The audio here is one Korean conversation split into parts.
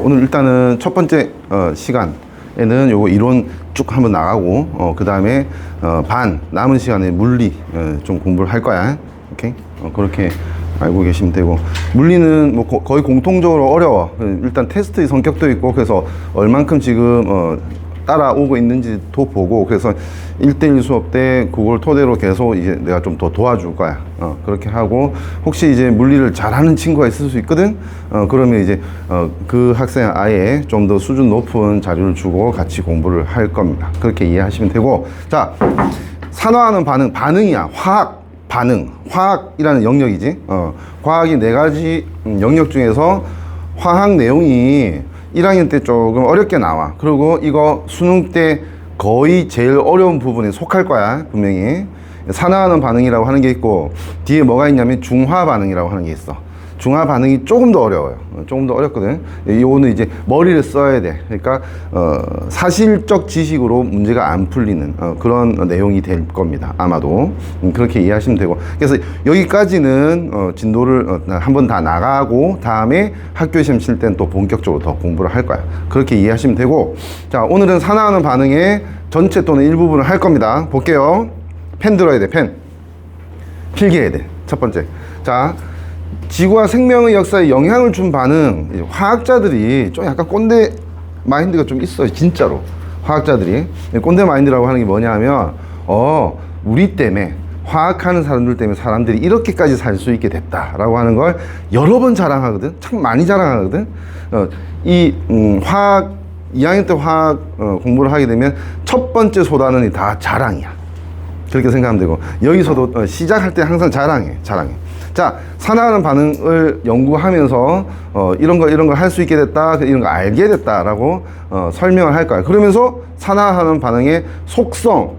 오늘 일단은 첫 번째 시간에는 요거 이론 쭉 한번 나가고 그 다음에 남은 시간에 물리 좀 공부를 할 거야. 오케이? 그렇게 알고 계시면 되고, 물리는 뭐 거의 공통적으로 어려워. 일단 테스트의 성격도 있고, 그래서 얼만큼 지금 따라오고 있는지도 보고, 그래서 1대1 수업 때 그걸 토대로 계속 이제 내가 좀 더 도와줄 거야. 그렇게 하고, 혹시 이제 물리를 잘하는 친구가 있을 수 있거든? 그러면 이제 그 학생 아예 좀 더 수준 높은 자료를 주고 같이 공부를 할 겁니다. 그렇게 이해하시면 되고, 자, 산화하는 반응이야. 화학 반응, 화학이라는 영역이지. 과학이 4가지 영역 중에서 화학 내용이 1학년 때 조금 어렵게 나와. 그리고 이거 수능 때 거의 제일 어려운 부분에 속할 거야, 분명히. 산화하는 반응이라고 하는 게 있고, 뒤에 뭐가 있냐면 중화 반응이라고 하는 게 있어. 중화 반응이 조금 더 어려워요. 조금 더 어렵거든. 이거는 이제 머리를 써야 돼. 그러니까 사실적 지식으로 문제가 안 풀리는 그런 내용이 될 겁니다, 아마도. 그렇게 이해하시면 되고, 그래서 여기까지는 진도를 한번 다 나가고 다음에 학교 시험 칠 때는 또 본격적으로 더 공부를 할 거야. 그렇게 이해하시면 되고, 자, 오늘은 산화하는 반응의 전체 또는 일부분을 할 겁니다. 볼게요. 펜 들어야 돼. 펜 필기해야 돼. 첫 번째, 자, 지구와 생명의 역사에 영향을 준 반응. 화학자들이 좀 약간 꼰대 마인드가 좀 있어요, 진짜로. 화학자들이 꼰대 마인드라고 하는 게 뭐냐 하면, 우리 때문에, 화학하는 사람들 때문에 사람들이 이렇게까지 살 수 있게 됐다라고 하는 걸 여러 번 자랑하거든. 참 많이 자랑하거든. 화학 2학년 때 화학 공부를 하게 되면 첫 번째 소단원이 다 자랑이야. 그렇게 생각하면 되고, 여기서도 시작할 때 항상 자랑해. 자, 산화하는 반응을 연구하면서 이런 걸 할 수 있게 됐다, 이런 거 알게 됐다라고 설명을 할 거야. 그러면서 산화하는 반응의 속성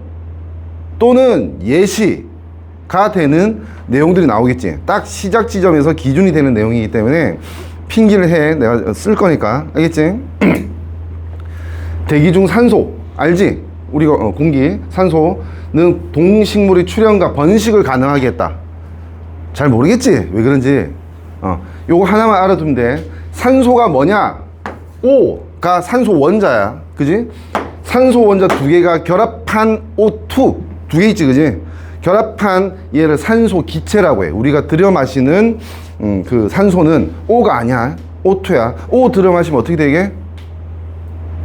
또는 예시가 되는 내용들이 나오겠지. 딱 시작 지점에서 기준이 되는 내용이기 때문에 핑계를 해. 내가 쓸 거니까. 알겠지? 대기 중 산소 알지? 우리가 공기, 산소는 동식물의 출현과 번식을 가능하게 했다. 잘 모르겠지? 왜 그런지. 요거 하나만 알아두면 돼. 산소가 뭐냐? O가 산소 원자야. 그지? 산소 원자 2개가 결합한 O2. 2개 있지, 그지? 결합한 얘를 산소 기체라고 해. 우리가 들여 마시는 그 산소는 O가 아니야. O2야. O 들여 마시면 어떻게 되게?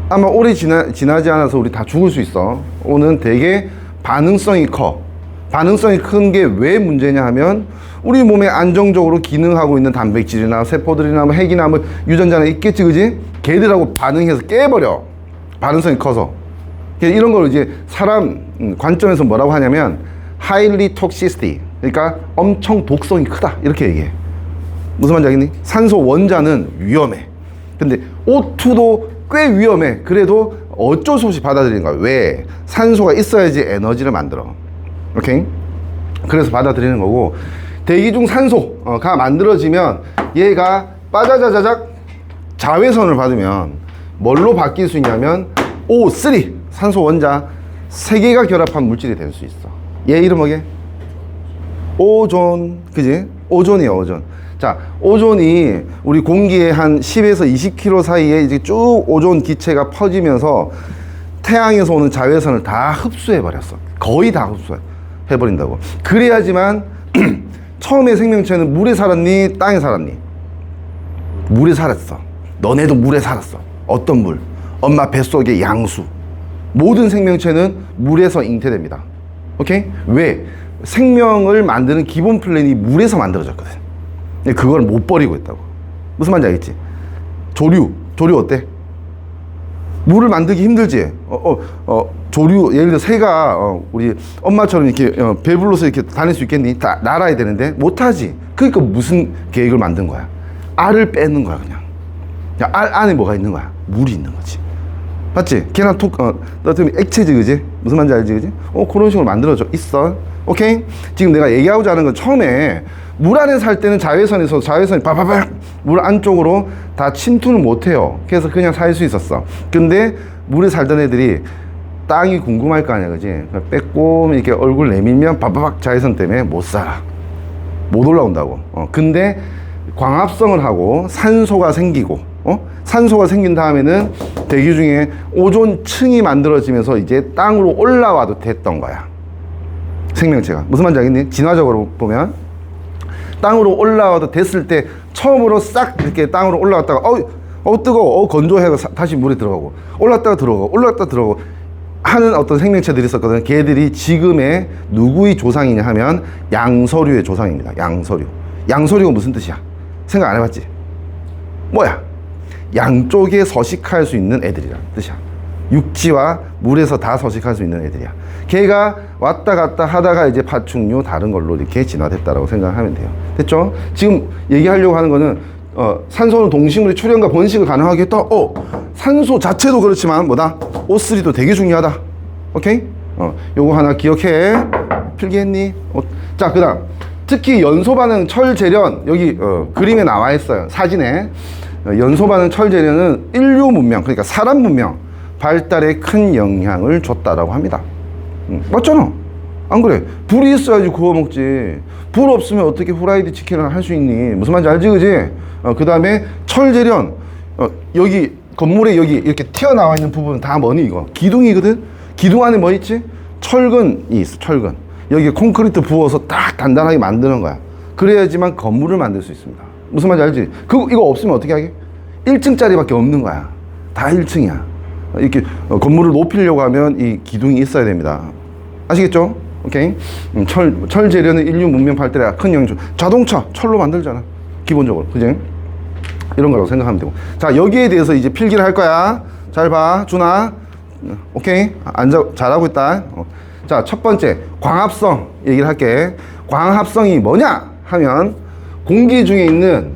아마 오래 지나지 않아서 우리 다 죽을 수 있어. O는 되게 반응성이 커. 반응성이 큰 게 왜 문제냐 하면, 우리 몸에 안정적으로 기능하고 있는 단백질이나 세포들이나 뭐 핵이나 뭐 유전자나 있겠지, 그지? 걔들하고 반응해서 깨버려. 반응성이 커서. 이런 걸 이제 사람 관점에서 뭐라고 하냐면 highly toxicity, 그러니까 엄청 독성이 크다, 이렇게 얘기해. 무슨 말인지 알겠니? 산소 원자는 위험해. 근데 O2도 꽤 위험해. 그래도 어쩔 수 없이 받아들이는 거야. 왜? 산소가 있어야지 에너지를 만들어. 오케이? 그래서 받아들이는 거고, 대기 중 산소가 만들어지면 얘가 빠자자자작 자외선을 받으면 뭘로 바뀔 수 있냐면 O3, 산소 원자 3개가 결합한 물질이 될 수 있어. 얘 이름 뭐게? 오존. 그지? 오존이야, 오존. 자, 오존이 우리 공기에 한 10에서 20km 사이에 이제 쭉 오존 기체가 퍼지면서 태양에서 오는 자외선을 다 흡수해 버렸어. 거의 다 흡수해 버린다고. 그래야지만 처음에 생명체는 물에 살았니, 땅에 살았니? 물에 살았어. 너네도 물에 살았어. 어떤 물? 엄마 뱃속의 양수. 모든 생명체는 물에서 잉태됩니다. 오케이? 왜? 생명을 만드는 기본 플랜이 물에서 만들어졌거든. 그걸 못 버리고 있다고. 무슨 말인지 알겠지? 조류 어때? 물을 만들기 힘들지? 조류, 예를 들어 새가 우리 엄마처럼 이렇게 배불러서 이렇게 다닐 수 있겠니? 다 날아야 되는데 못하지. 그러니까 무슨 계획을 만든 거야? 알을 빼는 거야, 그냥. 알 안에 뭐가 있는 거야? 물이 있는 거지. 맞지? 걔랑 너한테 액체지, 그지? 무슨 말인지 알지, 그지? 그런 식으로 만들어져 있어. 오케이? 지금 내가 얘기하고자 하는 건, 처음에 물 안에 살 때는 자외선에서 자외선이 바바박 물 안쪽으로 다 침투를 못해요. 그래서 그냥 살 수 있었어. 근데 물에 살던 애들이 땅이 궁금할 거 아니야, 그지? 빼꼼 이렇게 얼굴 내밀면 바바박 자외선 때문에 못 살아. 못 올라온다고. 근데 광합성을 하고 산소가 생기고 산소가 생긴 다음에는 대기 중에 오존층이 만들어지면서 이제 땅으로 올라와도 됐던 거야. 생명체가. 무슨 말인지 알겠니? 진화적으로 보면 땅으로 올라와도 됐을 때 처음으로 싹 이렇게 땅으로 올라왔다가 뜨거워, 건조해 다시 물에 들어가고 올랐다가 들어가고 올랐다가 들어가고 하는 어떤 생명체들이 있었거든. 걔들이 지금의 누구의 조상이냐 하면 양서류의 조상입니다. 양서류. 양서류가 무슨 뜻이야? 생각 안 해봤지? 뭐야? 양쪽에 서식할 수 있는 애들이란 뜻이야. 육지와 물에서 다 서식할 수 있는 애들이야. 걔가 왔다 갔다 하다가 이제 파충류 다른 걸로 이렇게 진화됐다라고 생각하면 돼요. 됐죠? 지금 얘기하려고 하는 거는 산소는 동식물의 출현과 번식을 가능하게 했다. 산소 자체도 그렇지만 뭐다? O3도 되게 중요하다. 오케이? 요거 하나 기억해. 필기했니? 자, 그 다음 특히 연소 반응 철재련, 여기 그림에 나와 있어요. 사진에. 연소 반응 철재련은 인류 문명, 그러니까 사람 문명 발달에 큰 영향을 줬다라고 합니다. 맞잖아. 안 그래? 불이 있어야지 구워 먹지. 불 없으면 어떻게 후라이드 치킨을 할 수 있니? 무슨 말인지 알지, 그지? 그 다음에 철재련, 여기 건물에 여기 이렇게 튀어나와 있는 부분은 다 뭐니 이거? 기둥이거든? 기둥 안에 뭐 있지? 철근이 있어, 철근. 여기 콘크리트 부어서 딱 단단하게 만드는 거야. 그래야지만 건물을 만들 수 있습니다. 무슨 말인지 알지? 이거 없으면 어떻게 하게? 1층짜리밖에 없는 거야. 다 1층이야. 이렇게 건물을 높이려고 하면 이 기둥이 있어야 됩니다. 아시겠죠? 오케이? 철 재련은 인류 문명 발달에 큰 영향 줘. 자동차 철로 만들잖아. 기본적으로. 그지? 이런 거라고 생각하면 되고. 자, 여기에 대해서 이제 필기를 할 거야. 잘 봐. 준아. 오케이? 잘하고 있다. 자, 첫 번째. 광합성 얘기를 할게. 광합성이 뭐냐? 하면 공기 중에 있는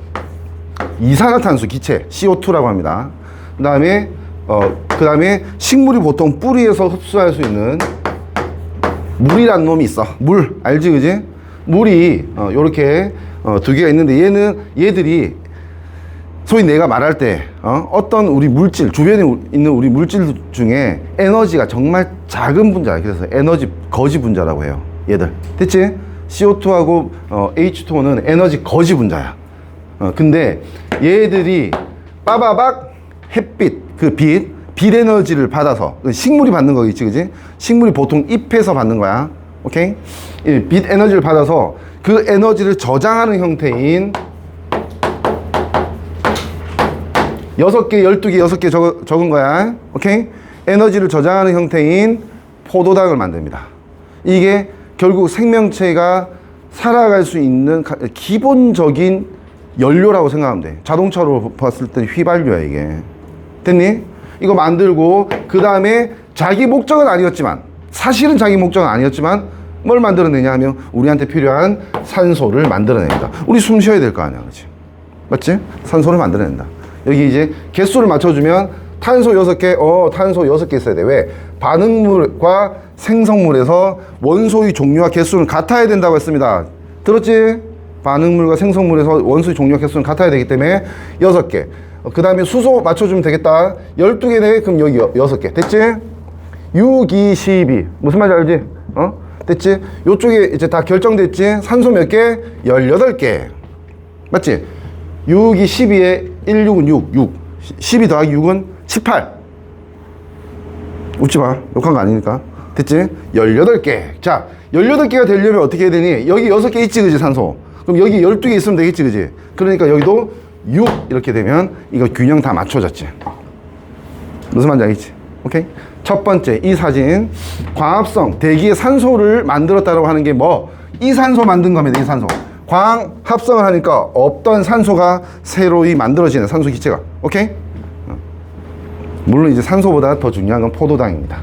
이산화탄소 기체, CO2라고 합니다. 그 다음에 식물이 보통 뿌리에서 흡수할 수 있는 물이란 놈이 있어. 물. 알지, 그지? 물이, 요렇게, 두 개가 있는데 얘들이 소위 내가 말할 때, 어떤 우리 물질, 주변에 있는 우리 물질 중에 에너지가 정말 작은 분자야. 그래서 에너지 거지 분자라고 해요. 얘들. 됐지? CO2하고, H2O는 에너지 거지 분자야. 근데 얘들이 빠바박 햇빛, 빛 에너지를 받아서, 식물이 받는 거겠지, 그지? 식물이 보통 잎에서 받는 거야. 오케이? 빛 에너지를 받아서 그 에너지를 저장하는 형태인 6개, 12개, 6개 적은 거야. 오케이? 에너지를 저장하는 형태인 포도당을 만듭니다. 이게 결국 생명체가 살아갈 수 있는 기본적인 연료라고 생각하면 돼. 자동차로 봤을 때 휘발유야, 이게. 됐니? 이거 만들고, 그 다음에 자기 목적은 아니었지만, 사실은 자기 목적은 아니었지만, 뭘 만들어내냐 하면, 우리한테 필요한 산소를 만들어냅니다. 우리 숨 쉬어야 될 거 아니야, 그치? 맞지? 산소를 만들어낸다. 여기 이제 개수를 맞춰주면, 탄소 6개, 탄소 6개 있어야 돼. 왜? 반응물과 생성물에서 원소의 종류와 개수는 같아야 된다고 했습니다. 들었지? 반응물과 생성물에서 원소의 종류와 개수는 같아야 되기 때문에 6개. 그 다음에 수소 맞춰주면 되겠다. 12개네? 그럼 여기 6개. 됐지? 6, 2, 12. 무슨 말인지 알지? 됐지? 요쪽에 이제 다 결정됐지? 산소 몇 개? 18개. 맞지? 6, 2, 12에 1, 6은 6. 12 더하기 6은 18. 웃지 마. 욕한 거 아니니까. 됐지? 18개. 자, 18개가 되려면 어떻게 해야 되니? 여기 6개 있지, 그지, 산소? 그럼 여기 12개 있으면 되겠지, 그지? 그러니까 여기도 6 이렇게 되면 이거 균형 다 맞춰졌지. 무슨 말인지 알겠지? 오케이? 첫 번째, 이 사진. 광합성, 대기의 산소를 만들었다고 하는 게 뭐? 이산소 만든 겁니다, 이산소. 광합성을 하니까 없던 산소가 새로이 만들어지는 산소 기체가. 오케이? 물론 이제 산소보다 더 중요한 건 포도당입니다.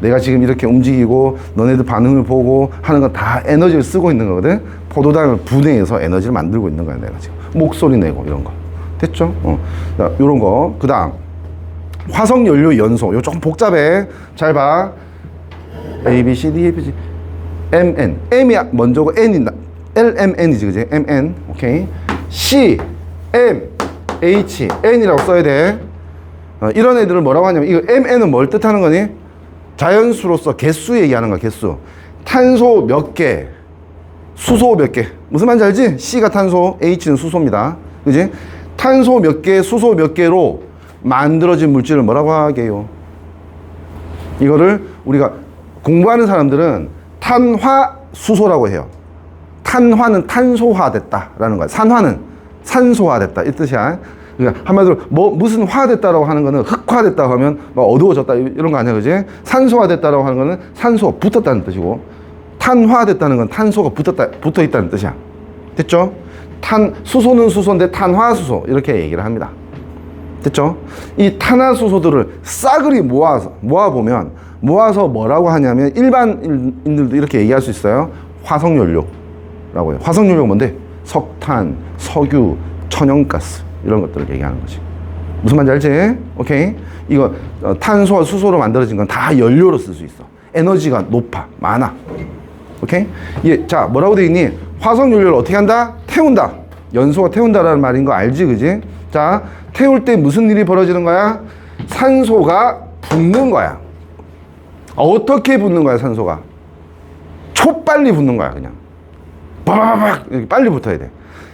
내가 지금 이렇게 움직이고 너네들 반응을 보고 하는 건 다 에너지를 쓰고 있는 거거든. 포도당을 분해해서 에너지를 만들고 있는 거야, 내가 지금. 목소리 내고 이런 거. 됐죠? 자, 요런 거. 그 다음 화석연료 연소. 요 조금 복잡해. 잘 봐. A, B, C, D, F, G, M, N. M이 먼저고 N이 L, M, N이지, 그지? M, N. 오케이. C, M, H, N이라고 써야 돼. 이런 애들을 뭐라고 하냐면, 이거 M, N은 뭘 뜻하는 거니? 자연수로서 개수 얘기하는 거야, 개수. 탄소 몇 개, 수소 몇 개. 무슨 말인지 알지? C가 탄소, H는 수소입니다. 그지? 탄소 몇 개, 수소 몇 개로 만들어진 물질을 뭐라고 하게요? 이거를 우리가 공부하는 사람들은 탄화수소라고 해요. 탄화는 탄소화됐다라는 거야. 산화는 산소화됐다 이 뜻이야. 그러니까 한마디로 무슨 화됐다라고 하는 거는 흑화됐다고 하면 막 어두워졌다 이런 거 아니야, 그지? 산소화됐다라고 하는 거는 산소 붙었다는 뜻이고, 탄화됐다는 건 탄소가 붙어 있다는 뜻이야. 됐죠? 수소는 수소인데 탄화수소 이렇게 얘기를 합니다. 됐죠? 이 탄화수소들을 싸그리 모아보면 모아서 뭐라고 하냐면 일반인들도 이렇게 얘기할 수 있어요. 화석연료라고 해요. 화석연료가 뭔데? 석탄, 석유, 천연가스 이런 것들을 얘기하는 거지. 무슨 말인지 알지? 오케이? 이거 탄소와 수소로 만들어진 건 다 연료로 쓸 수 있어. 에너지가 높아, 많아. 오케이? 자, 뭐라고 돼 있니? 화석연료를 어떻게 한다? 태운다. 연소가 태운다라는 말인 거 알지, 그지? 자, 태울 때 무슨 일이 벌어지는 거야? 산소가 붙는 거야. 어떻게 붙는 거야, 산소가? 초빨리 붙는 거야, 그냥. 바바바박 이렇게 빨리 붙어야 돼.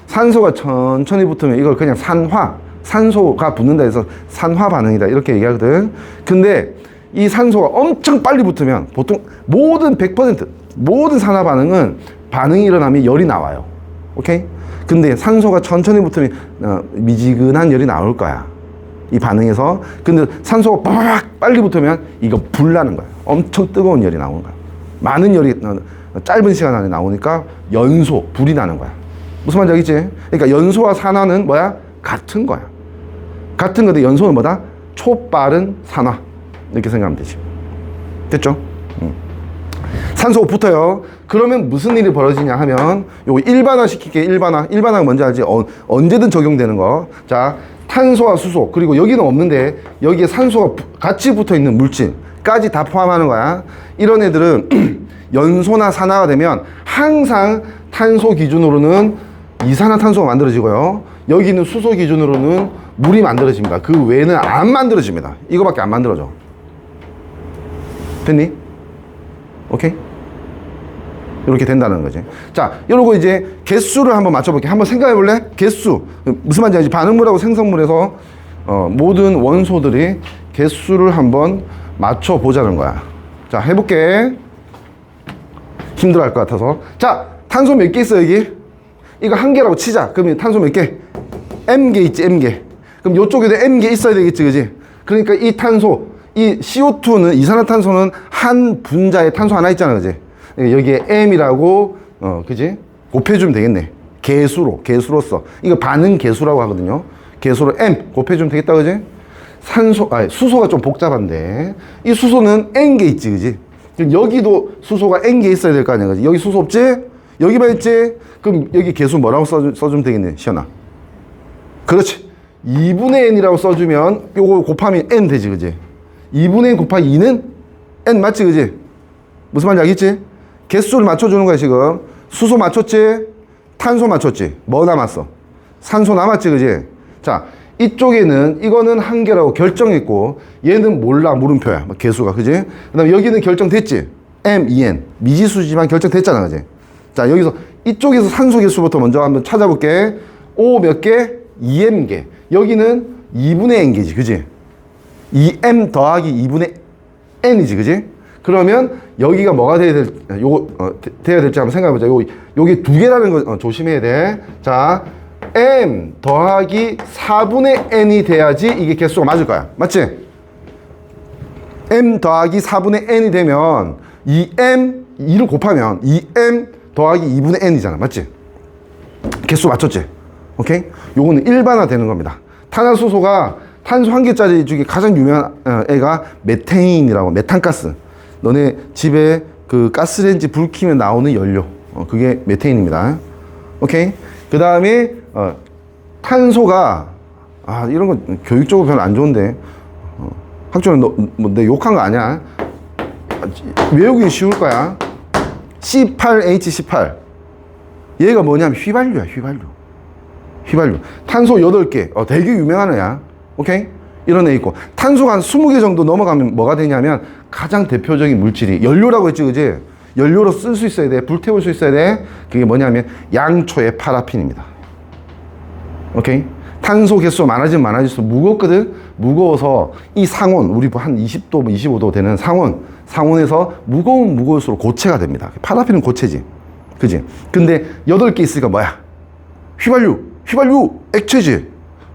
산소가 천천히 붙으면 이걸 그냥 산소가 붙는다 해서 산화 반응이다 이렇게 얘기하거든. 근데 이 산소가 엄청 빨리 붙으면 보통 모든 100% 모든 산화 반응이 일어나면 열이 나와요. 오케이? 근데 산소가 천천히 붙으면 미지근한 열이 나올 거야. 이 반응에서. 근데 산소가 바바박 빨리 붙으면 이거 불 나는 거야. 엄청 뜨거운 열이 나오는 거야. 많은 열이 짧은 시간 안에 나오니까 연소, 불이 나는 거야. 무슨 말인지 알겠지? 그러니까 연소와 산화는 뭐야? 같은 거야. 같은 건데 연소는 뭐다? 초빠른 산화. 이렇게 생각하면 되지. 됐죠? 산소가 붙어요. 그러면 무슨 일이 벌어지냐 하면 요거 일반화 시킬게. 일반화가 뭔지 알지? 언제든 적용되는 거. 자, 탄소와 수소 그리고 여기는 없는데 여기에 산소가 같이 붙어 있는 물질까지 다 포함하는 거야. 이런 애들은 연소나 산화가 되면 항상 탄소 기준으로는 이산화탄소가 만들어지고요. 여기 있는 수소 기준으로는 물이 만들어집니다. 그 외에는 안 만들어집니다. 이거밖에 안 만들어져. 됐니? 오케이? 이렇게 된다는 거지. 자, 이러고 이제 개수를 한번 맞춰볼게. 한번 생각해 볼래? 개수. 무슨 말인지 알지? 반응물하고 생성물에서 모든 원소들이 개수를 한번 맞춰보자는 거야. 자, 해볼게. 힘들어 할 것 같아서. 자, 탄소 몇 개 있어, 여기? 이거 한 개라고 치자. 그러면 탄소 몇 개? M개 있지, M개. 그럼 이쪽에도 M개 있어야 되겠지, 그지? 그러니까 이 탄소, 이 CO2는, 이산화탄소는 한 분자에 탄소 하나 있잖아, 그지? 여기에 M이라고, 그지? 곱해주면 되겠네. 개수로서. 이거 반응 개수라고 하거든요. 개수로 M 곱해주면 되겠다, 그지? 수소가 좀 복잡한데. 이 수소는 N개 있지, 그지? 여기도 수소가 N개 있어야 될 거 아니야, 그지? 여기 수소 없지? 여기만 있지? 그럼 여기 개수 뭐라고 써주면 되겠네, 시연아? 그렇지. 2분의 N이라고 써주면 요거 곱하면 N 되지, 그지? 2분의 N 곱하기 2는 N 맞지, 그지? 무슨 말인지 알겠지? 개수를 맞춰주는 거야, 지금. 수소 맞췄지? 탄소 맞췄지? 뭐 남았어? 산소 남았지, 그지? 자, 이쪽에는 이거는 한 개라고 결정했고 얘는 몰라, 물음표야, 개수가, 그지? 그 다음에 여기는 결정됐지? M, EN. 미지수지만 결정됐잖아, 그지? 자, 여기서 이쪽에서 산소 개수부터 먼저 한번 찾아볼게. O 몇 개? 2M개. 여기는 2분의 N개지, 그지? 2M 더하기 2분의 N이지, 그지? 그러면 여기가 뭐가 돼야 돼야 될지 한번 생각해보자. 요게 두 개라는 거 조심해야 돼. 자, M 더하기 4분의 N이 돼야지 이게 개수가 맞을 거야. 맞지? M 더하기 4분의 N이 되면 2를 곱하면 2M 더하기 2분의 N이잖아. 맞지? 개수 맞췄지? 오케이? 요거는 일반화 되는 겁니다. 탄화수소가 탄소 한 개짜리 중에 가장 유명한 애가 메테인이라고, 메탄가스. 너네 집에 그 가스레인지 불 켜면 나오는 연료. 그게 메테인입니다. 오케이? 그 다음에 탄소가 이런 건 교육적으로 별로 안 좋은데 학교는 내 욕한 거 아니야. 외우기 쉬울 거야. C8H18 얘가 뭐냐면 휘발유야. 휘발유. 탄소 8개 되게 유명한 애야. 오케이? 이런 애 있고 탄소가 한 20개 정도 넘어가면 뭐가 되냐면 가장 대표적인 물질이 연료라고 했지, 그지? 연료로 쓸 수 있어야 돼. 불태울 수 있어야 돼. 그게 뭐냐면 양초의 파라핀입니다. 오케이? 산소 개수가 많아지면 많아질수록 무겁거든. 무거워서 이 상온, 우리 한 20도, 25도 되는 상온에서 무거울수록 고체가 됩니다. 파라핀은 고체지. 그지? 근데 8개 있으니까 뭐야? 휘발유, 액체지.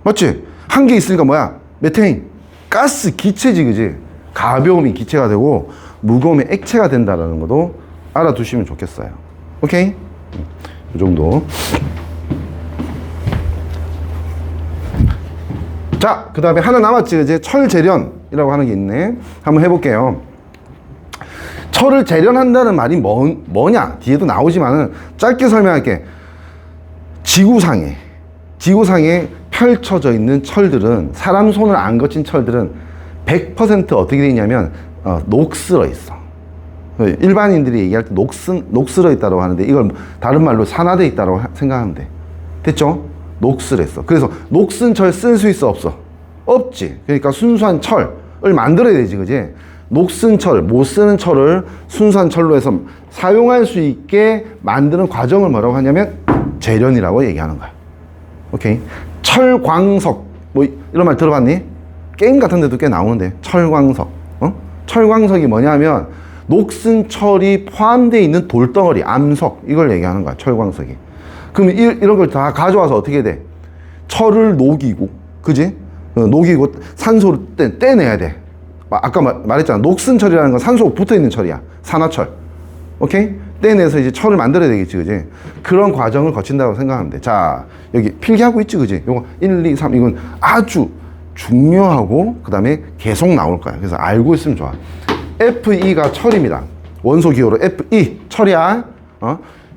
맞지? 1개 있으니까 뭐야? 메테인, 가스, 기체지. 그지? 가벼움이 기체가 되고 무거움이 액체가 된다는 것도 알아두시면 좋겠어요. 오케이? 이 정도. 자, 그 다음에 하나 남았지. 이제 철 재련이라고 하는 게 있네. 한번 해볼게요. 철을 재련한다는 말이 뭐냐? 뒤에도 나오지만은 짧게 설명할게. 지구상에 펼쳐져 있는 철들은, 사람 손을 안 거친 철들은 100% 어떻게 되어 있냐면 녹슬어 있어. 일반인들이 얘기할 때 녹슬어 있다고 하는데, 이걸 다른 말로 산화되어 있다고 생각하면 돼. 됐죠? 녹슬었어. 그래서 녹슨 철 쓸 수 있어, 없어? 없지. 그러니까 순수한 철을 만들어야 되지, 그지? 녹슨 철, 못 쓰는 철을 순수한 철로 해서 사용할 수 있게 만드는 과정을 뭐라고 하냐면 재련이라고 얘기하는 거야. 오케이? 철광석, 뭐 이런 말 들어봤니? 게임 같은 데도 꽤 나오는데, 철광석. 철광석이 뭐냐면 녹슨 철이 포함되어 있는 돌덩어리, 암석, 이걸 얘기하는 거야, 철광석이. 그럼 이런 걸 다 가져와서 어떻게 돼? 철을 녹이고, 그지? 녹이고 산소를 떼내야 돼. 아까 말했잖아. 녹슨 철이라는 건 산소가 붙어 있는 철이야. 산화철. 오케이? 떼내서 이제 철을 만들어야 되겠지, 그지? 그런 과정을 거친다고 생각하면 돼. 자, 여기 필기하고 있지, 그지? 요거 1, 2, 3, 이건 아주 중요하고, 그 다음에 계속 나올 거야. 그래서 알고 있으면 좋아. Fe가 철입니다. 원소 기호로 Fe, 철이야.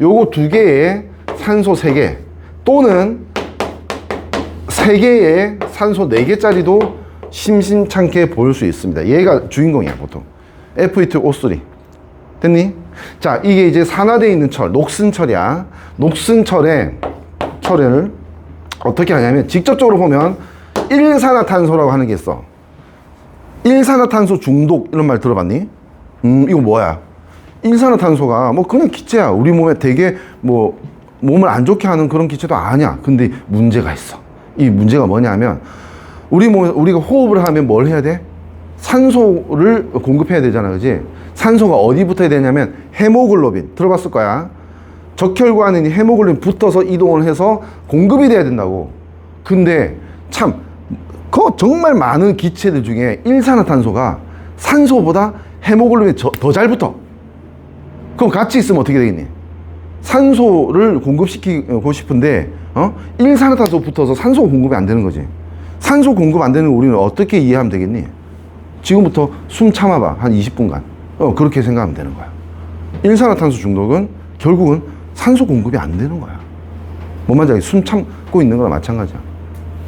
요거 2개에 산소 3개, 또는 3개에 산소 4개짜리도 심심찮게 볼 수 있습니다. 얘가 주인공이야, 보통. Fe2O3. 됐니? 자, 이게 이제 산화되어 있는 철, 녹슨 철이야. 녹슨 철을 어떻게 하냐면, 직접적으로 보면 일산화탄소라고 하는 게 있어. 일산화탄소 중독, 이런 말 들어봤니? 이거 뭐야? 일산화탄소가 뭐 그냥 기체야. 우리 몸에 되게 뭐 몸을 안 좋게 하는 그런 기체도 아니야. 근데 문제가 있어. 이 문제가 뭐냐면, 우리 몸에 우리가 호흡을 하면 뭘 해야 돼? 산소를 공급해야 되잖아, 그지? 산소가 어디 붙어야 되냐면 헤모글로빈, 들어봤을 거야. 적혈관에 있는 헤모글로빈 붙어서 이동을 해서 공급이 돼야 된다고. 근데 참 정말 많은 기체들 중에 일산화탄소가 산소보다 헤모글로빈이 더 잘 붙어. 그럼 같이 있으면 어떻게 되겠니? 산소를 공급시키고 싶은데 일산화탄소 붙어서 산소가 공급이 안 되는 거지. 산소 공급 안 되는 거 우리는 어떻게 이해하면 되겠니? 지금부터 숨 참아봐, 한 20분간. 그렇게 생각하면 되는 거야. 일산화탄소 중독은 결국은 산소 공급이 안 되는 거야. 뭔 말인지 숨 참고 있는 거랑 마찬가지야.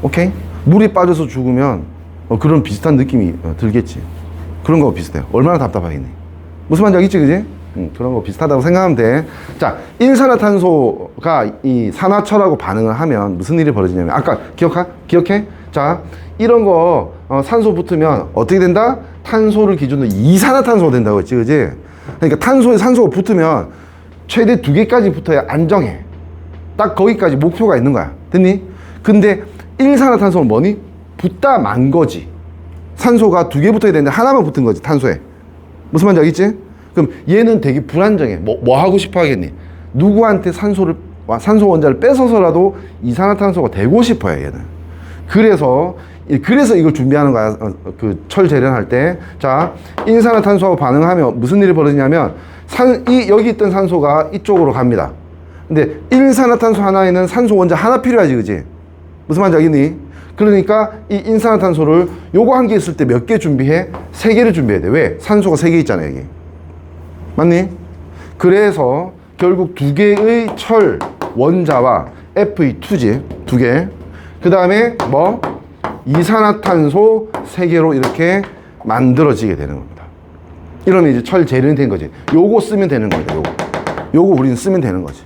오케이? 물이 빠져서 죽으면 그런 비슷한 느낌이 들겠지. 그런 거 비슷해요. 얼마나 답답하겠니? 무슨 말인지 알겠지, 그지? 그런 거 비슷하다고 생각하면 돼. 자, 일산화탄소가 이 산화철하고 반응을 하면 무슨 일이 벌어지냐면, 아까 기억해? 자, 이런 거 산소 붙으면 어떻게 된다? 탄소를 기준으로 이산화탄소가 된다고 했지, 그지? 그러니까 탄소에 산소가 붙으면 최대 2개까지 붙어야 안정해. 딱 거기까지 목표가 있는 거야. 됐니? 근데 일산화탄소는 뭐니? 붙다 만 거지. 산소가 2개 붙어야 되는데 하나만 붙은 거지, 탄소에. 무슨 말인지 알겠지? 그럼 얘는 되게 불안정해. 뭐 하고 싶어 하겠니? 누구한테 산소 원자를 뺏어서라도 이산화탄소가 되고 싶어 해, 얘는. 그래서 이걸 준비하는 거야. 그 철 재련할 때. 자, 일산화탄소하고 반응하면 무슨 일이 벌어지냐면, 여기 있던 산소가 이쪽으로 갑니다. 근데 일산화탄소 하나에는 산소 원자 하나 필요하지, 그지? 무슨 말인지 알겠니? 그러니까 이 일산화탄소를 요거 한 개 있을 때 몇 개 준비해? 3개를 준비해야 돼. 왜? 산소가 3개 있잖아, 여기. 맞니? 그래서 결국 2개의 철 원자와 Fe2지, 2개. 그 다음에 뭐? 이산화탄소 3개로 이렇게 만들어지게 되는 겁니다. 이러면 이제 철 재련이 된 거지. 요거 쓰면 되는 겁니다, 요거 우리는 쓰면 되는 거지.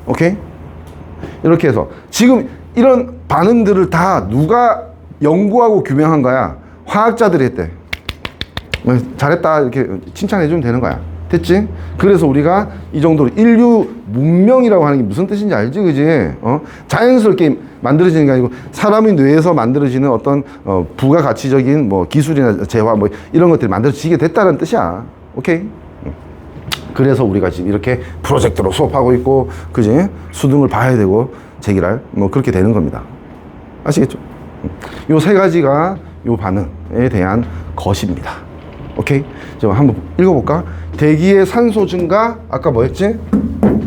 오케이? 이렇게 해서 지금 이런 반응들을 다 누가 연구하고 규명한 거야? 화학자들이 했대. 잘했다, 이렇게 칭찬해주면 되는 거야. 됐지? 그래서 우리가 이 정도로 인류 문명이라고 하는 게 무슨 뜻인지 알지, 그지? 자연스럽게 만들어지는 게 아니고 사람의 뇌에서 만들어지는 어떤 부가가치적인 뭐 기술이나 재화 뭐 이런 것들이 만들어지게 됐다는 뜻이야. 오케이? 그래서 우리가 지금 이렇게 프로젝트로 수업하고 있고, 그지? 수능을 봐야 되고, 제기랄 뭐 그렇게 되는 겁니다. 아시겠죠? 요 세 가지가 요 반응에 대한 것입니다. 오케이? 자, 한번 읽어볼까? 대기의 산소 증가, 아까 뭐 했지?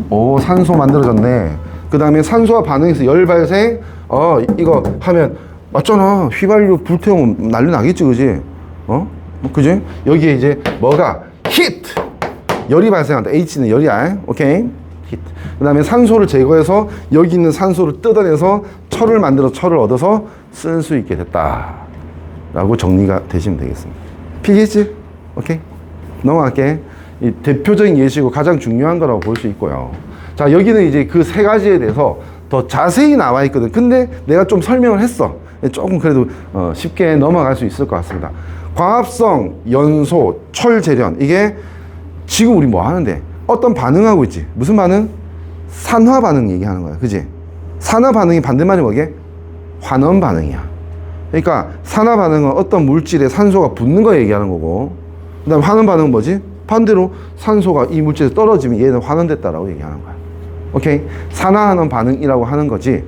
오, 산소 만들어졌네. 그 다음에 산소와 반응해서 열 발생, 이거 하면, 맞잖아. 휘발유 불태우면 난리 나겠지, 그지? 그지? 여기에 이제 뭐가? 히트! 열이 발생한다. H는 열이야. 오케이? 히트. 그 다음에 산소를 제거해서 여기 있는 산소를 뜯어내서 철을 만들어 철을 얻어서 쓸 수 있게 됐다. 라고 정리가 되시면 되겠습니다. 피겠지? 오케이? 넘어갈게. 이 대표적인 예시고 가장 중요한 거라고 볼 수 있고요. 자, 여기는 이제 그 세 가지에 대해서 더 자세히 나와 있거든. 근데 내가 좀 설명을 했어. 조금 그래도 쉽게 넘어갈 수 있을 것 같습니다. 광합성, 연소, 철 재련. 이게 지금 우리 뭐 하는데? 어떤 반응하고 있지? 무슨 반응? 산화 반응 얘기하는 거야. 그지? 산화 반응이 반대말이 뭐게? 환원 반응이야. 그러니까 산화 반응은 어떤 물질에 산소가 붙는 거 얘기하는 거고, 그 다음 환원 반응은 뭐지? 반대로 산소가 이 물질에 떨어지면 얘는 환원됐다라고 얘기하는 거야. 오케이? 산화하는 반응이라고 하는 거지.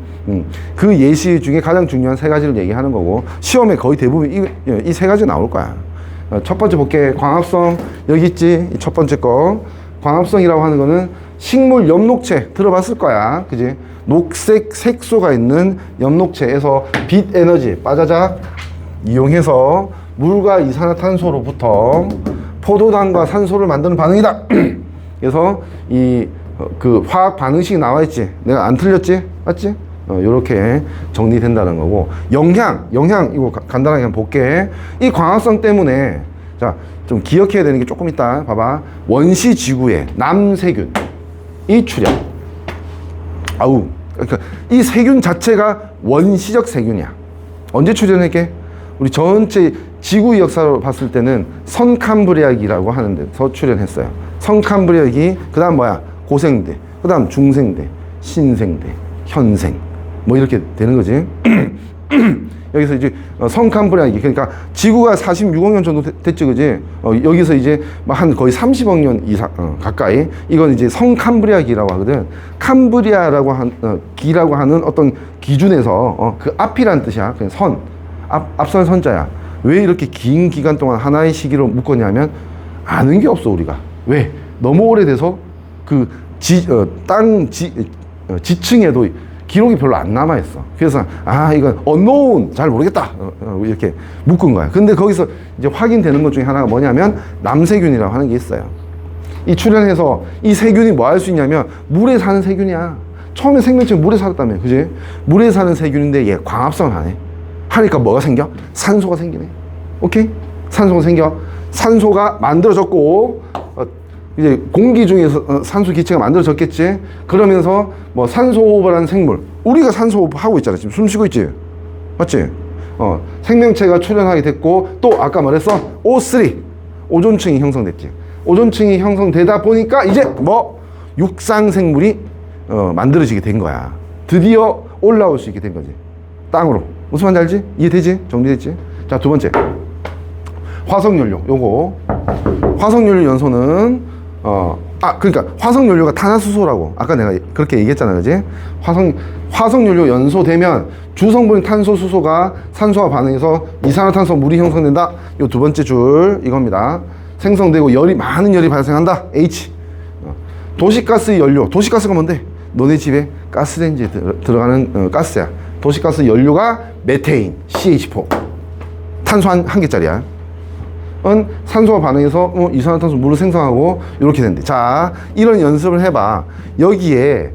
그 예시 중에 가장 중요한 세 가지를 얘기하는 거고, 시험에 거의 대부분 이 세 가지 나올 거야. 첫 번째 볼게. 광합성. 여기 있지? 첫 번째 거. 광합성이라고 하는 거는 식물 엽록체 들어봤을 거야. 그지? 녹색 색소가 있는 엽록체에서 빛 에너지 빠자작 이용해서 물과 이산화탄소로부터 포도당과 산소를 만드는 반응이다. 그래서 그 화학 반응식이 나와 있지. 내가 안 틀렸지? 맞지? 요렇게 정리된다는 거고, 영향 이거 간단하게 한번 볼게. 이 광합성 때문에 자, 좀 기억해야 되는 게 조금 있다. 봐봐. 원시 지구에 남세균 이 출현. 그러니까 이 세균 자체가 원시적 세균이야. 언제 출현했게? 우리 전체 지구 역사로 봤을 때는 선캄브리아기라고 하는 데서 출현했어요. 선캄브리아기, 그 다음 뭐야? 고생대, 그 다음 중생대, 신생대, 현생, 뭐 이렇게 되는 거지. 여기서 이제 선캄브리아기, 그러니까 지구가 46억 년 정도 됐지, 그지? 여기서 이제 한 거의 30억 년 이상 가까이, 이건 이제 선캄브리아기라고 하거든. 캄브리아라고 기라고 하는 어떤 기준에서 그 앞이란 뜻이야. 그냥 앞선 선자야. 왜 이렇게 긴 기간 동안 하나의 시기로 묶었냐면 아는 게 없어 우리가. 왜? 너무 오래돼서 그 땅 지층에도 기록이 별로 안 남아있어. 그래서 이건 unknown, 잘 모르겠다, 이렇게 묶은 거야. 근데 거기서 이제 확인되는 것 중에 하나가 뭐냐면 남세균이라고 하는 게 있어요. 이 출현해서 이 세균이 뭐 할 수 있냐면 물에 사는 세균이야. 처음에 생명체는 물에 살았다며, 그지? 물에 사는 세균인데 얘 광합성을 하네. 하니까 뭐가 생겨? 산소가 생기네. 오케이? 산소가 생겨. 산소가 만들어졌고, 이제 공기 중에서 산소 기체가 만들어졌겠지. 그러면서 뭐 산소 호흡을 하는 생물, 우리가 산소 호흡 하고 있잖아. 지금 숨 쉬고 있지, 맞지? 생명체가 출현하게 됐고, 또 아까 말했어 O3 오존층이 형성됐지. 오존층이 형성되다 보니까 이제 뭐 육상 생물이 만들어지게 된 거야. 드디어 올라올 수 있게 된 거지, 땅으로. 무슨 말인지 알지? 이해되지? 정리됐지? 자, 두 번째, 화석연료. 요거 화석연료 연소는 그러니까 화석연료가 탄화수소라고 아까 내가 그렇게 얘기했잖아, 그지? 화석연료 연소되면 주성분인 탄소수소가 산소와 반응해서 이산화탄소 물이 형성된다. 요 두 번째 줄 이겁니다. 생성되고 많은 열이 발생한다. H. 도시가스 연료. 도시가스가 뭔데? 너네 집에 가스레인지에 들어가는 가스야. 도시가스 연료가 메테인, CH4. 탄소 한 개짜리야. 산소와 반응해서 이산화탄소 물을 생성하고 이렇게 된대. 자, 이런 연습을 해봐. 여기에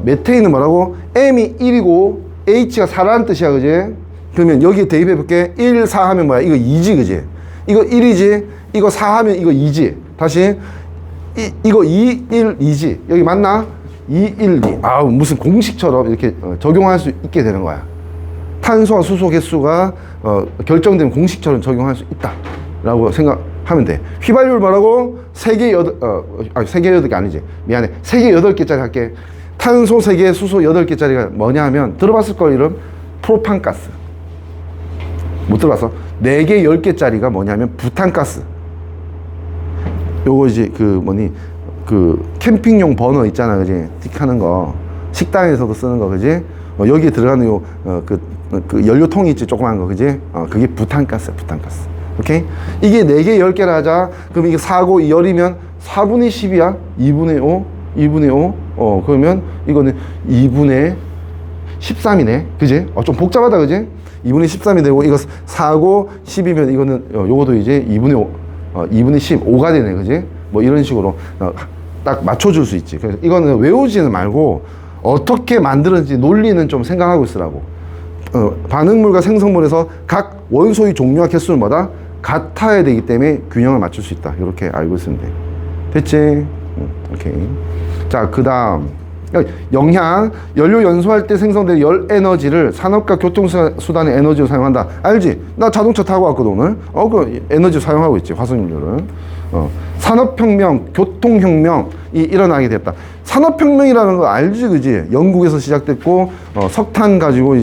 메테인은 뭐라고? M이 1이고 H가 4라는 뜻이야, 그지? 그러면 여기에 대입해 볼게. 1, 4 하면 뭐야? 이거 2지, 그지? 이거 1이지? 이거 4 하면 이거 2지? 다시 이거 2, 1, 2지? 여기 맞나? 2, 1, 2. 무슨 공식처럼 이렇게 적용할 수 있게 되는 거야. 탄소와 수소 개수가 결정된 공식처럼 적용할 수 있다 라고 하면 돼. 휘발유를 뭐라고? 세개 8개 아니지. 미안해. 3개 8개짜리 할게. 탄소 3개, 수소 8개짜리가 뭐냐 하면, 들어봤을 거 이름? 프로판가스. 못 들어봤어? 4개 10개짜리가 뭐냐면 부탄가스. 요거 이제 그 캠핑용 버너 있잖아, 그지? 틱 하는 거. 식당에서도 쓰는 거, 그지? 여기에 들어가는 그 연료통이 있지, 조그만 거, 그지? 그게 부탄가스야, 부탄가스. 오케이? 이게 4개 10개라 하자. 그럼 이게 4고 열이면 4분의 10이야? 2분의 5? 2분의 5? 그러면 이거는 2분의 13이네. 그지? 좀 복잡하다, 그지? 2분의 13이 되고, 이거 4고 10이면 이거는, 요것도 이제 2분의 5, 2분의 15가 되네, 그지? 뭐 이런 식으로 딱 맞춰줄 수 있지. 그래서 이거는 외우지는 말고 어떻게 만들었는지 논리는 좀 생각하고 있으라고. 반응물과 생성물에서 각 원소의 종류와 개수는 뭐다? 같아야 되기 때문에 균형을 맞출 수 있다. 이렇게 알고 있으면 돼. 됐지? 오케이. 자, 그 다음. 영향, 연료 연소할 때 생성된 열 에너지를 산업과 교통수단의 에너지로 사용한다. 알지? 나 자동차 타고 왔거든, 오늘. 그 에너지 사용하고 있지, 화석연료를. 산업혁명, 교통혁명이 일어나게 됐다. 산업혁명이라는 거 알지, 그지? 영국에서 시작됐고, 석탄 가지고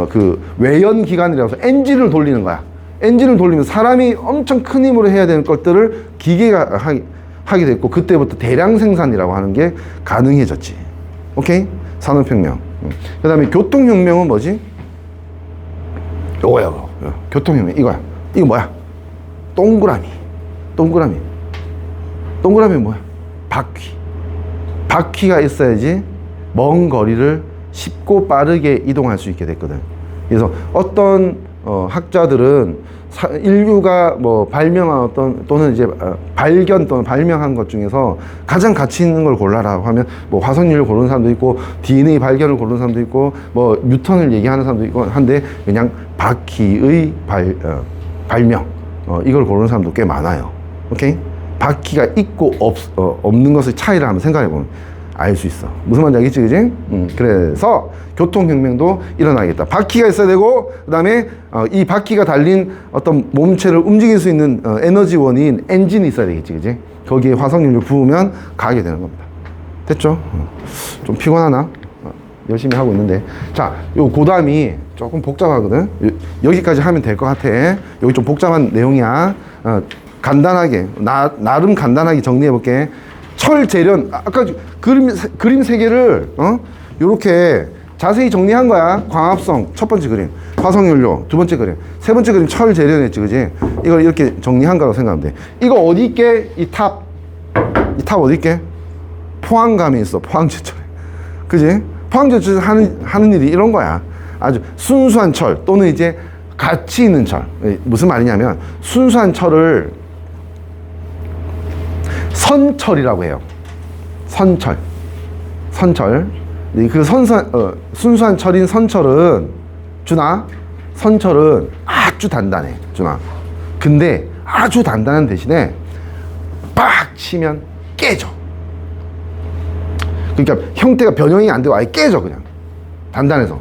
그 외연기관이라고 해서 엔진을 돌리는 거야. 엔진을 돌리면 사람이 엄청 큰 힘으로 해야 되는 것들을 기계가 하게 됐고, 그때부터 대량 생산이라고 하는 게 가능해졌지. 오케이? 산업혁명. 그 다음에 교통혁명은 뭐지? 요거야, 그거. 교통혁명. 이거야. 이거 뭐야? 동그라미. 동그라미 뭐야? 바퀴. 바퀴가 있어야지 먼 거리를 쉽고 빠르게 이동할 수 있게 됐거든. 그래서 어떤 학자들은 인류가 뭐 발명한 또는 이제 발견 또는 발명한 것 중에서 가장 가치 있는 걸 골라라 하면 뭐 화석연료를 고르는 사람도 있고 DNA 발견을 고르는 사람도 있고 뭐 뉴턴을 얘기하는 사람도 있고 한데, 그냥 바퀴의 발명 이걸 고르는 사람도 꽤 많아요. 오케이? 바퀴가 있고 없는 것의 차이를 한번 생각해 보면 알 수 있어. 무슨 말인지 알겠지, 그지? 그래서 교통혁명도 일어나겠다. 바퀴가 있어야 되고, 그 다음에 이 바퀴가 달린 어떤 몸체를 움직일 수 있는 에너지원인 엔진이 있어야 되겠지, 그지? 거기에 화석연료 부으면 가게 되는 겁니다. 됐죠? 좀 피곤하나? 열심히 하고 있는데. 자, 요 고담이 조금 복잡하거든? 여기까지 하면 될 것 같아. 여기 좀 복잡한 내용이야. 간단하게, 나름 간단하게 정리해 볼게. 철 재련, 아까 그림 3개를 요렇게 자세히 정리한 거야. 광합성 첫 번째 그림, 화석연료 두 번째 그림, 세 번째 그림 철 재련했지, 그지? 이걸 이렇게 정리한 거라고 생각하면 돼. 이거 어디 있게? 이 탑 어디 있게? 포항감이 있어. 포항제철에, 그지? 포항제철에서 하는 일이 이런 거야. 아주 순수한 철 또는 이제 가치 있는 철. 무슨 말이냐면, 순수한 철을 선철이라고 해요. 선철. 그 순수한 철인 선철은, 선철은 아주 단단해, 근데 아주 단단한 대신에 빡 치면 깨져. 그러니까 형태가 변형이 안 되고 아예 깨져, 그냥. 단단해서.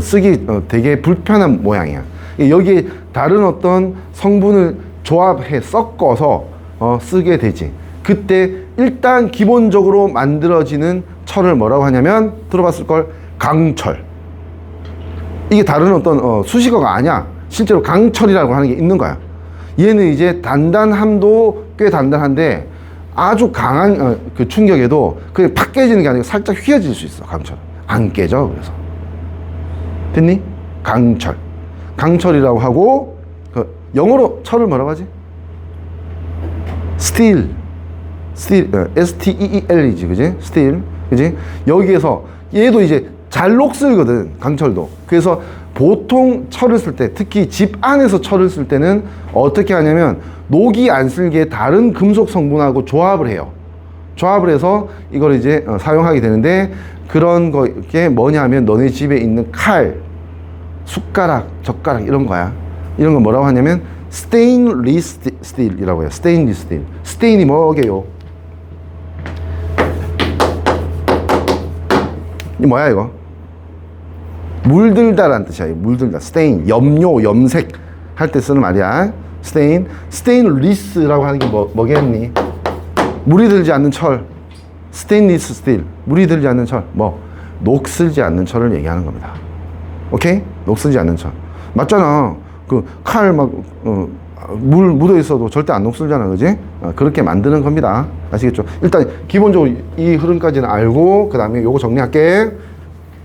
쓰기 되게 불편한 모양이야. 여기에 다른 어떤 성분을 조합해 섞어서 쓰게 되지. 그때 일단 기본적으로 만들어지는 철을 뭐라고 하냐면, 들어봤을 걸, 강철. 이게 다른 어떤 수식어가 아니야. 실제로 강철이라고 하는 게 있는 거야. 얘는 이제 단단함도 꽤 단단한데 아주 강한 그 충격에도 그냥 팍 깨지는 게 아니고 살짝 휘어질 수 있어. 강철 안 깨져. 그래서 됐니? 강철이라고 하고, 영어로 철을 뭐라고 하지? 스틸, STEEL이지, 그지? 스틸, 그지? 여기에서 얘도 이제 잘 녹슬거든, 강철도. 그래서 보통 철을 쓸 때, 특히 집 안에서 철을 쓸 때는 어떻게 하냐면, 녹이 안 슬게 다른 금속 성분하고 조합을 해요. 조합을 해서 이걸 이제 사용하게 되는데, 그런 게 뭐냐면, 너네 집에 있는 칼, 숟가락, 젓가락 이런 거야. 이런 거 뭐라고 하냐면 스테인리스 스틸이라고 해요. 스테인리스 스틸. 스테인이 뭐게요? 이 뭐야 이거? 물들다라는 뜻이야. 물들다. 스테인, 염료, 염색 할 때 쓰는 말이야. 스테인리스라고 하는 게 뭐겠니? 물이 들지 않는 철. 스테인리스 스틸. 물이 들지 않는 철. 녹슬지 않는 철을 얘기하는 겁니다. 오케이? 녹슬지 않는 철. 맞잖아. 그 칼 물 묻어 있어도 절대 안 녹슬잖아. 그지? 그렇게 만드는 겁니다. 아시겠죠? 일단 기본적으로 이 흐름까지는 알고 그 다음에 요거 정리할게.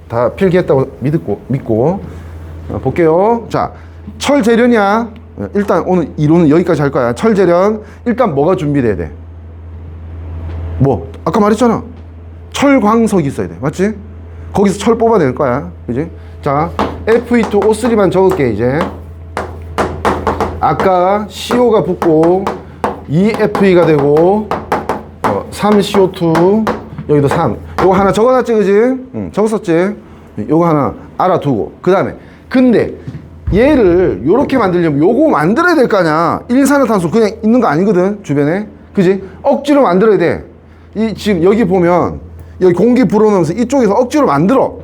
다 필기했다고 믿고 볼게요. 자, 철 재련이야. 일단 오늘 이론은 여기까지 할 거야. 철 재련. 일단 뭐가 준비돼야 돼? 아까 말했잖아. 철광석이 있어야 돼. 맞지? 거기서 철 뽑아낼 거야. 그지? 자, Fe2O3만 적을게, 이제. 아까 CO가 붙고 2FE가 되고 3CO2 여기도 3. 요거 하나 적어놨지, 그지? 응, 적었었지? 요거 하나 알아두고. 그 다음에 근데 얘를 요렇게 만들려면 요거 만들어야 될 거 아니야. 일산화탄소 그냥 있는 거 아니거든, 주변에. 그지? 억지로 만들어야 돼. 지금 여기 보면 여기 공기 불어넣으면서 이쪽에서 억지로 만들어.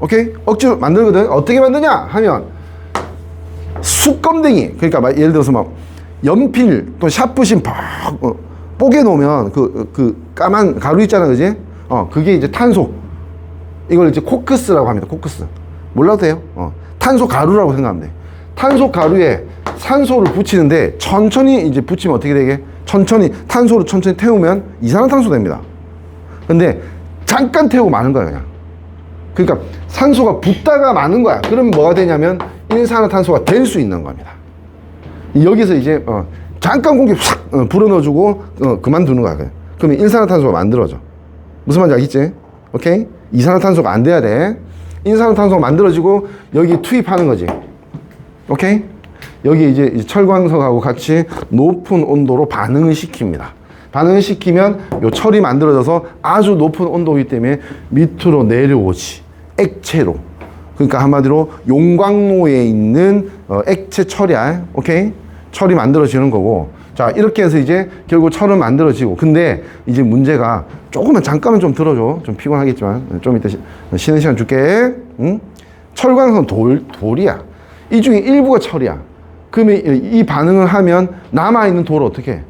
오케이? 억지로 만들거든. 어떻게 만드냐 하면 숯검댕이, 그러니까 예를 들어서 연필 또 샤프심 뽀개 놓으면 그 까만 가루 있잖아, 그지? 그게 이제 탄소. 이걸 이제 코크스라고 합니다. 코크스. 몰라도 돼요. 탄소 가루라고 생각하면 돼. 탄소 가루에 산소를 붙이는데 천천히 이제 붙이면 어떻게 되게? 탄소를 천천히 태우면 이산화탄소 됩니다. 근데 잠깐 태우고 마는 거야, 그냥. 그러니까 산소가 붙다가 마는 거야. 그러면 뭐가 되냐면 일산화탄소가 될 수 있는 겁니다. 여기서 이제 잠깐 공기 확 불어넣어주고 그만두는 거야. 그러면 일산화탄소가 만들어져. 무슨 말인지 알겠지? 오케이? 이산화탄소가 안 돼야 돼. 일산화탄소가 만들어지고 여기 투입하는 거지. 오케이? 여기 이제 철광석하고 같이 높은 온도로 반응을 시킵니다. 반응을 시키면 요 철이 만들어져서 아주 높은 온도이기 때문에 밑으로 내려오지. 액체로. 그러니까 한마디로 용광로에 있는 액체 철이야. 오케이? 철이 만들어지는 거고. 자, 이렇게 해서 이제 결국 철은 만들어지고. 근데 이제 문제가 잠깐만 좀 들어줘. 좀 피곤하겠지만 좀 이따 쉬는 시간 줄게. 응? 철광석은 돌이야. 이 중에 일부가 철이야. 그러면 이 반응을 하면 남아있는 돌을 어떻게 해?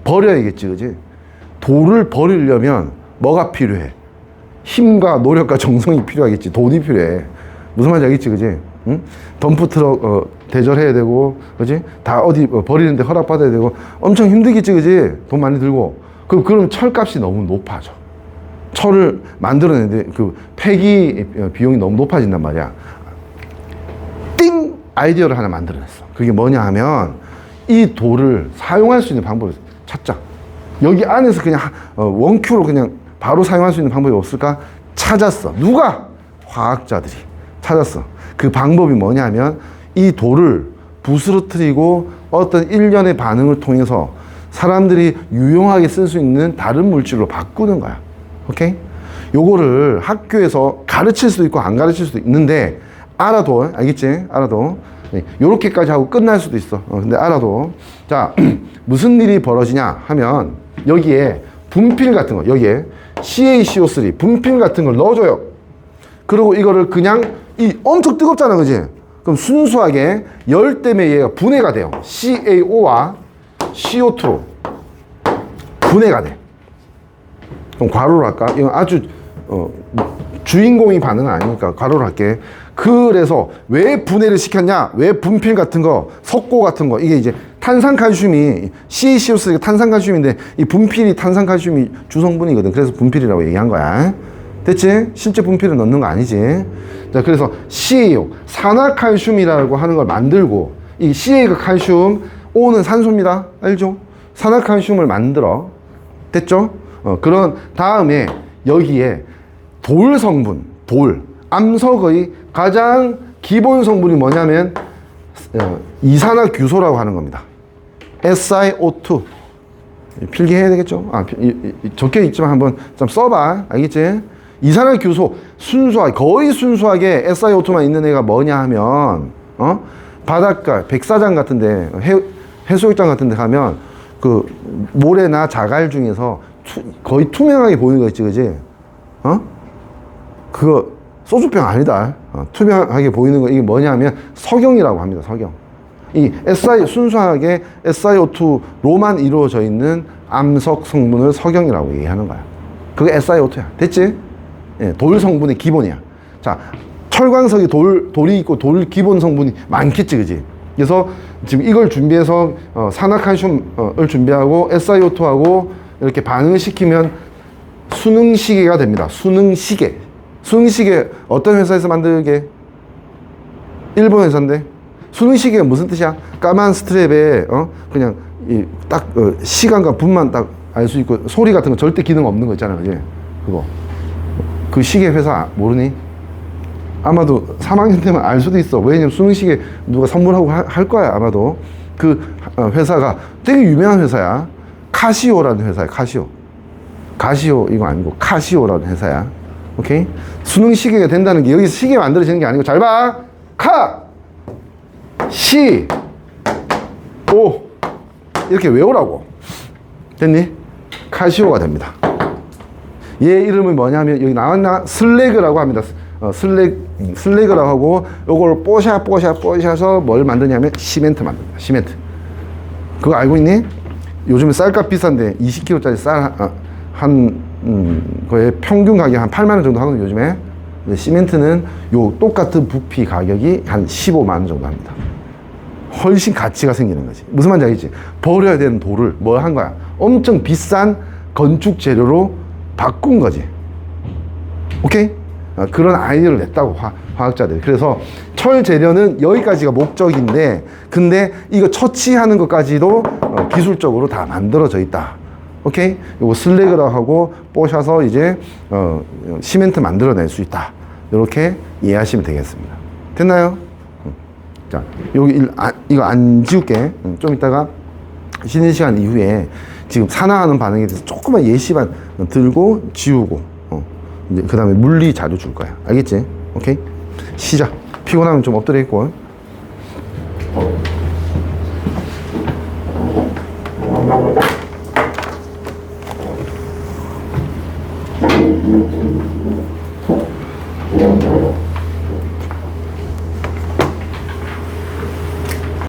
버려야겠지, 그지? 돌을 버리려면 뭐가 필요해? 힘과 노력과 정성이 필요하겠지. 돈이 필요해. 무슨 말인지 알겠지, 그지? 응? 덤프트럭 대절해야 되고, 그지? 다 어디 버리는데 허락받아야 되고, 엄청 힘들겠지, 그지? 돈 많이 들고. 그럼 철값이 너무 높아져. 철을 만들어내는데 그 폐기 비용이 너무 높아진단 말이야. 띵! 아이디어를 하나 만들어냈어. 그게 뭐냐 하면 이 돌을 사용할 수 있는 방법을 찾자. 여기 안에서 그냥 원큐로 그냥 바로 사용할 수 있는 방법이 없을까? 찾았어. 누가? 화학자들이 찾았어. 그 방법이 뭐냐면 이 돌을 부스러뜨리고 어떤 일련의 반응을 통해서 사람들이 유용하게 쓸 수 있는 다른 물질로 바꾸는 거야. 오케이? 요거를 학교에서 가르칠 수도 있고 안 가르칠 수도 있는데 알아도, 알겠지? 알아도. 요렇게까지 하고 끝날 수도 있어. 근데 알아도. 자, 무슨 일이 벌어지냐 하면 여기에 분필 같은 거, 여기에 CaCO3 분필 같은 걸 넣어줘요. 그리고 이거를 그냥 엄청 뜨겁잖아, 그지? 그럼 순수하게 열 때문에 얘가 분해가 돼요. CaO와 CO2로 분해가 돼. 그럼 괄호로 할까? 이건 아주 주인공이 반응은 아니니까 괄호로 할게. 그래서 왜 분해를 시켰냐? 왜 분필 같은 거, 석고 같은 거, 이게 이제 탄산칼슘이, CaCO3가 탄산칼슘인데 이 분필이 탄산칼슘이 주성분이거든. 그래서 분필이라고 얘기한 거야. 됐지? 실제 분필을 넣는 거 아니지. 자, 그래서 CaO, 산화칼슘이라고 하는 걸 만들고, 이 Ca가 칼슘, O는 산소입니다. 알죠? 산화칼슘을 만들어. 됐죠? 그런 다음에 여기에 돌 성분, 암석의 가장 기본 성분이 뭐냐면 이산화규소라고 하는 겁니다. SiO2. 필기해야 되겠죠? 적혀 있지만 한번 좀 써봐. 알겠지? 이산화규소, 거의 순수하게 SiO2만 있는 애가 뭐냐 하면, 바닷가, 백사장 같은데, 해수욕장 같은데 가면, 그, 모래나 자갈 중에서 거의 투명하게 보이는 거 있지, 그지? 그거, 소주병 아니다. 투명하게 보이는 거, 이게 뭐냐 하면 석영이라고 합니다, 석영. 이 순수하게 SiO2로만 이루어져 있는 암석 성분을 석영이라고 얘기하는 거야. 그게 SiO2야. 됐지? 예, 돌 성분의 기본이야. 자, 철광석이 돌이 있고 돌 기본 성분이 많겠지, 그지? 그래서 지금 이걸 준비해서 산화칼슘을 준비하고 SiO2하고 이렇게 반응을 시키면 수능시계가 됩니다. 수능시계. 수능시계 어떤 회사에서 만들게? 일본 회사인데. 수능시계가 무슨 뜻이야? 까만 스트랩에 그냥 딱 시간과 분만 딱 알 수 있고 소리 같은 거 절대 기능 없는 거 있잖아, 그지? 그거. 그 시계 회사 모르니? 아마도 3학년 되면 알 수도 있어. 왜냐면 수능시계 누가 선물하고 할 거야, 아마도. 그 회사가 되게 유명한 회사야. 카시오라는 회사야, 카시오. 가시오 이거 아니고 카시오라는 회사야. 오케이? 수능시계가 된다는 게 여기서 시계 만들어지는 게 아니고 잘 봐. 시 오 이렇게 외우라고. 됐니? 카시오가 됩니다. 얘 이름은 뭐냐면 여기 나왔나? 슬래그라고 합니다. 슬래그라고 하고 요걸 뽀샤서 뭘 만드냐면 시멘트 만듭니다. 시멘트. 그거 알고 있니? 요즘에 쌀값 비싼데 20kg짜리 쌀 거의 평균 가격 한 8만 원 정도 하거든요, 요즘에. 근데 시멘트는 요 똑같은 부피 가격이 한 15만 원 정도 합니다. 훨씬 가치가 생기는 거지. 무슨 말인지 알겠지? 버려야 되는 돌을 뭘 한 거야? 엄청 비싼 건축 재료로 바꾼 거지. 오케이? 그런 아이디어를 냈다고 화학자들이. 그래서 철 재료는 여기까지가 목적인데, 근데 이거 처치하는 것까지도 기술적으로 다 만들어져 있다. 오케이? 요거 슬래그라고 하고 뽀셔서 이제 시멘트 만들어낼 수 있다. 이렇게 이해하시면 되겠습니다. 됐나요? 자, 여기 이거 안 지울게. 좀 이따가 쉬는 시간 이후에 지금 산화하는 반응에 대해서 조금만 예시만 들고 지우고 이제 그 다음에 물리 자료 줄 거야. 알겠지? 오케이? 시작. 피곤하면 좀 엎드려 있고.